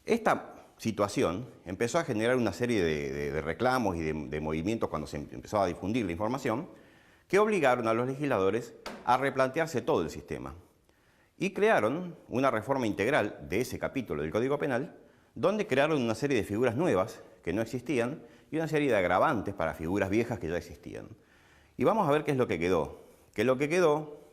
Esta situación empezó a generar una serie de reclamos y de movimientos cuando se empezó a difundir la información que obligaron a los legisladores a replantearse todo el sistema. Y crearon una reforma integral de ese capítulo del Código Penal, donde crearon una serie de figuras nuevas que no existían y una serie de agravantes para figuras viejas que ya existían. Y vamos a ver qué es lo que quedó. Que lo que quedó,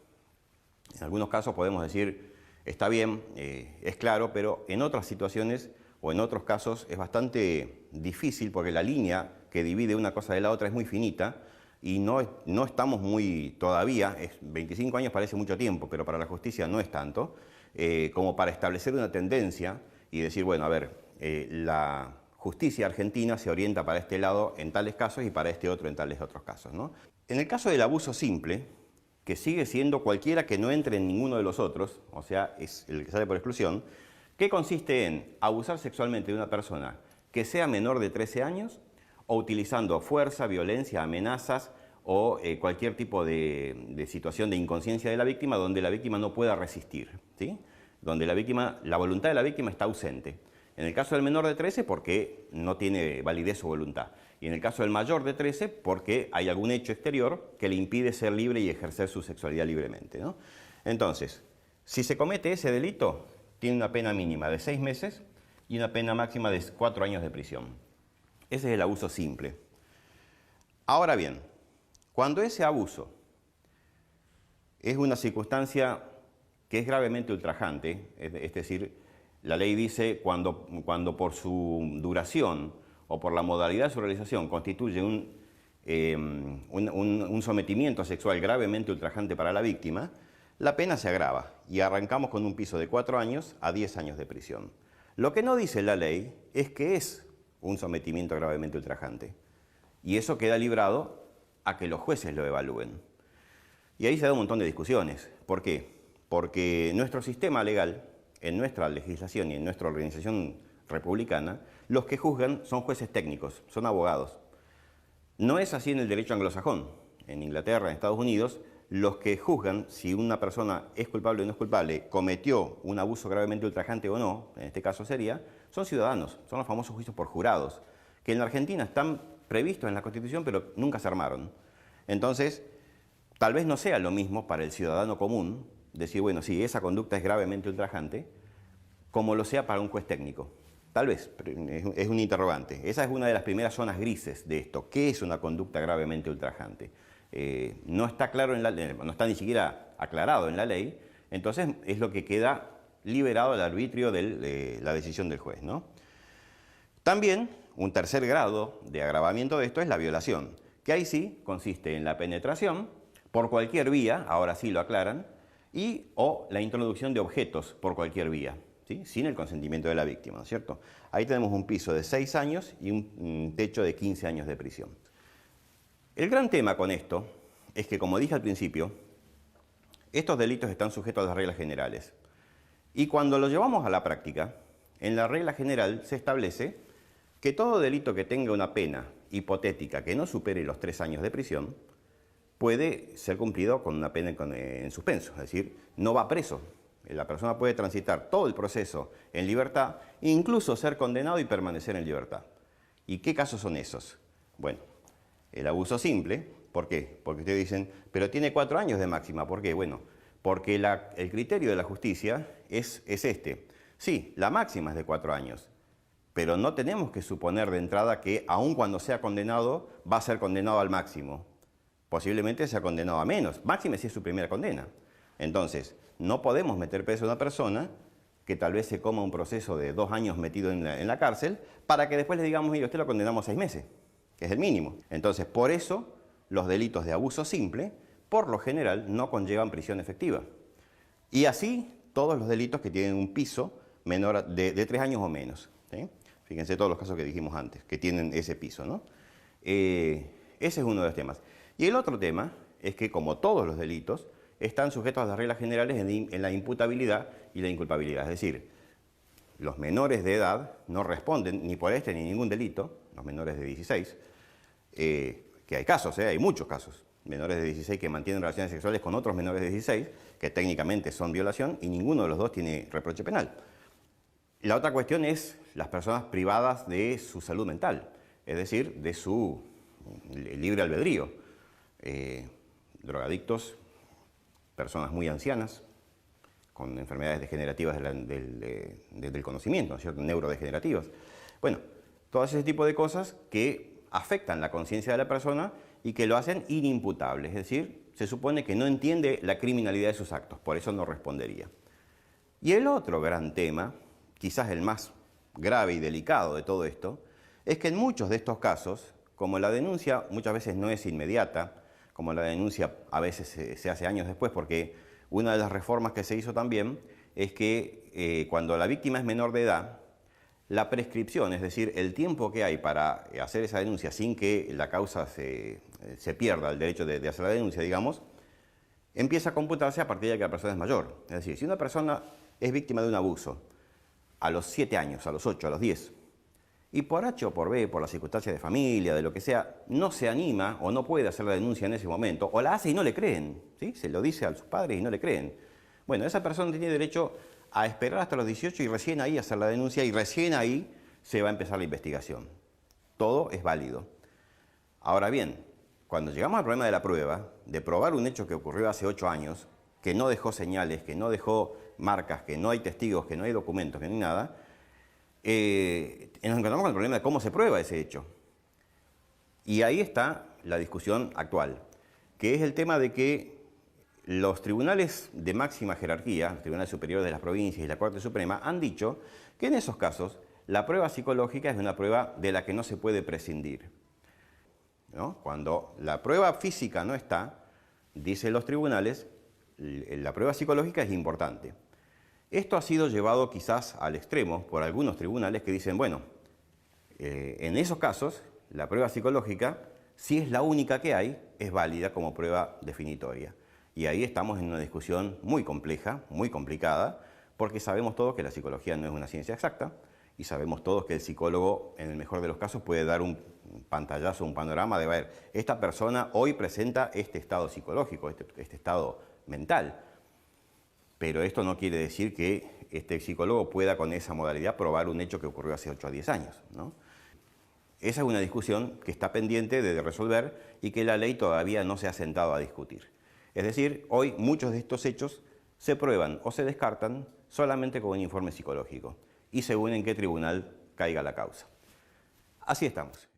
en algunos casos podemos decir, está bien, es claro, pero en otras situaciones o en otros casos es bastante difícil porque la línea que divide una cosa de la otra es muy finita y no estamos muy todavía, 25 años parece mucho tiempo, pero para la justicia no es tanto, como para establecer una tendencia y decir, bueno, a ver, la justicia argentina se orienta para este lado en tales casos y para este otro en tales otros casos, ¿no? En el caso del abuso simple, que sigue siendo cualquiera que no entre en ninguno de los otros, o sea, es el que sale por exclusión, que consiste en abusar sexualmente de una persona que sea menor de 13 años o utilizando fuerza, violencia, amenazas o cualquier tipo de situación de inconsciencia de la víctima donde la víctima no pueda resistir, ¿sí? Donde la voluntad de la víctima está ausente. En el caso del menor de 13 porque no tiene validez su voluntad. Y en el caso del mayor de 13 porque hay algún hecho exterior que le impide ser libre y ejercer su sexualidad libremente, ¿no? Entonces, si se comete ese delito, tiene una pena mínima de 6 meses y una pena máxima de 4 años de prisión. Ese es el abuso simple. Ahora bien, cuando ese abuso es una circunstancia que es gravemente ultrajante, es decir, la ley dice cuando por su duración o por la modalidad de su realización constituye un sometimiento sexual gravemente ultrajante para la víctima, la pena se agrava y arrancamos con un piso de 4 años a 10 años de prisión. Lo que no dice la ley es que es un sometimiento gravemente ultrajante y eso queda librado a que los jueces lo evalúen. Y ahí se da un montón de discusiones. ¿Por qué? Porque nuestro sistema legal, en nuestra legislación y en nuestra organización republicana, los que juzgan son jueces técnicos, son abogados. No es así en el derecho anglosajón. En Inglaterra, en Estados Unidos, los que juzgan si una persona es culpable o no es culpable, cometió un abuso gravemente ultrajante o no, en este caso son ciudadanos, son los famosos juicios por jurados, que en la Argentina están previstos en la Constitución, pero nunca se armaron. Entonces, tal vez no sea lo mismo para el ciudadano común decir, bueno, sí, esa conducta es gravemente ultrajante, como lo sea para un juez técnico. Tal vez, es un interrogante. Esa es una de las primeras zonas grises de esto. ¿Qué es una conducta gravemente ultrajante? No está claro en la ley, no está ni siquiera aclarado en la ley, entonces es lo que queda liberado al arbitrio de la decisión del juez, ¿no? También, un tercer grado de agravamiento de esto es la violación, que ahí sí consiste en la penetración por cualquier vía, ahora sí lo aclaran, o la introducción de objetos por cualquier vía, ¿sí? Sin el consentimiento de la víctima, ¿no es cierto? Ahí tenemos un piso de 6 años y un techo de 15 años de prisión. El gran tema con esto es que, como dije al principio, estos delitos están sujetos a las reglas generales. Y cuando lo llevamos a la práctica, en la regla general se establece que todo delito que tenga una pena hipotética que no supere los 3 años de prisión puede ser cumplido con una pena en suspenso, es decir, no va preso. La persona puede transitar todo el proceso en libertad e incluso ser condenado y permanecer en libertad. ¿Y qué casos son esos? Bueno, el abuso simple, ¿por qué? Porque ustedes dicen, pero tiene 4 años de máxima, ¿por qué? Bueno, porque el criterio de la justicia es este. Sí, la máxima es de 4 años, pero no tenemos que suponer de entrada que aun cuando sea condenado, va a ser condenado al máximo. Posiblemente sea condenado a menos, máxime si es su primera condena. Entonces, no podemos meter preso a una persona que tal vez se coma un proceso de 2 años metido en la cárcel para que después le digamos, mire, usted lo condenamos a 6 meses, que es el mínimo. Entonces, por eso, los delitos de abuso simple, por lo general, no conllevan prisión efectiva. Y así, todos los delitos que tienen un piso menor de 3 años o menos, ¿sí? Fíjense todos los casos que dijimos antes, que tienen ese piso, ¿no? Ese es uno de los temas. Y el otro tema es que, como todos los delitos, están sujetos a las reglas generales en la imputabilidad y la inculpabilidad. Es decir, los menores de edad no responden ni por este ni ningún delito, los menores de 16, que hay casos, hay muchos casos, menores de 16 que mantienen relaciones sexuales con otros menores de 16, que técnicamente son violación y ninguno de los dos tiene reproche penal. La otra cuestión es las personas privadas de su salud mental, es decir, de su libre albedrío. Drogadictos, personas muy ancianas, con enfermedades degenerativas del conocimiento, ¿no es cierto?, neurodegenerativas. Bueno, todo ese tipo de cosas que afectan la conciencia de la persona y que lo hacen inimputable, es decir, se supone que no entiende la criminalidad de sus actos, por eso no respondería. Y el otro gran tema, quizás el más grave y delicado de todo esto, es que en muchos de estos casos, como la denuncia muchas veces no es inmediata, como la denuncia a veces se hace años después, porque una de las reformas que se hizo también es que cuando la víctima es menor de edad, la prescripción, es decir, el tiempo que hay para hacer esa denuncia sin que la causa se pierda el derecho de hacer la denuncia, digamos, empieza a computarse a partir de que la persona es mayor. Es decir, si una persona es víctima de un abuso a los 7 años, a los 8, a los 10, y por H o por B, por las circunstancias de familia, de lo que sea, no se anima o no puede hacer la denuncia en ese momento, o la hace y no le creen, ¿sí? Se lo dice a sus padres y no le creen. Bueno, esa persona tiene derecho a esperar hasta los 18 y recién ahí hacer la denuncia y recién ahí se va a empezar la investigación. Todo es válido. Ahora bien, cuando llegamos al problema de la prueba, de probar un hecho que ocurrió hace 8 años, que no dejó señales, que no dejó marcas, que no hay testigos, que no hay documentos, que no hay nada, nos encontramos con el problema de cómo se prueba ese hecho. Y ahí está la discusión actual, que es el tema de que los tribunales de máxima jerarquía, los tribunales superiores de las provincias y la Corte Suprema, han dicho que en esos casos la prueba psicológica es una prueba de la que no se puede prescindir, ¿no? Cuando la prueba física no está, dicen los tribunales, la prueba psicológica es importante. Esto ha sido llevado quizás al extremo por algunos tribunales que dicen, bueno, en esos casos la prueba psicológica, si es la única que hay, es válida como prueba definitoria. Y ahí estamos en una discusión muy compleja, muy complicada, porque sabemos todos que la psicología no es una ciencia exacta y sabemos todos que el psicólogo, en el mejor de los casos, puede dar un pantallazo, un panorama de, a ver, esta persona hoy presenta este estado psicológico, este estado mental. Pero esto no quiere decir que este psicólogo pueda con esa modalidad probar un hecho que ocurrió hace 8 a 10 años, ¿no? Esa es una discusión que está pendiente de resolver y que la ley todavía no se ha sentado a discutir. Es decir, hoy muchos de estos hechos se prueban o se descartan solamente con un informe psicológico y según en qué tribunal caiga la causa. Así estamos.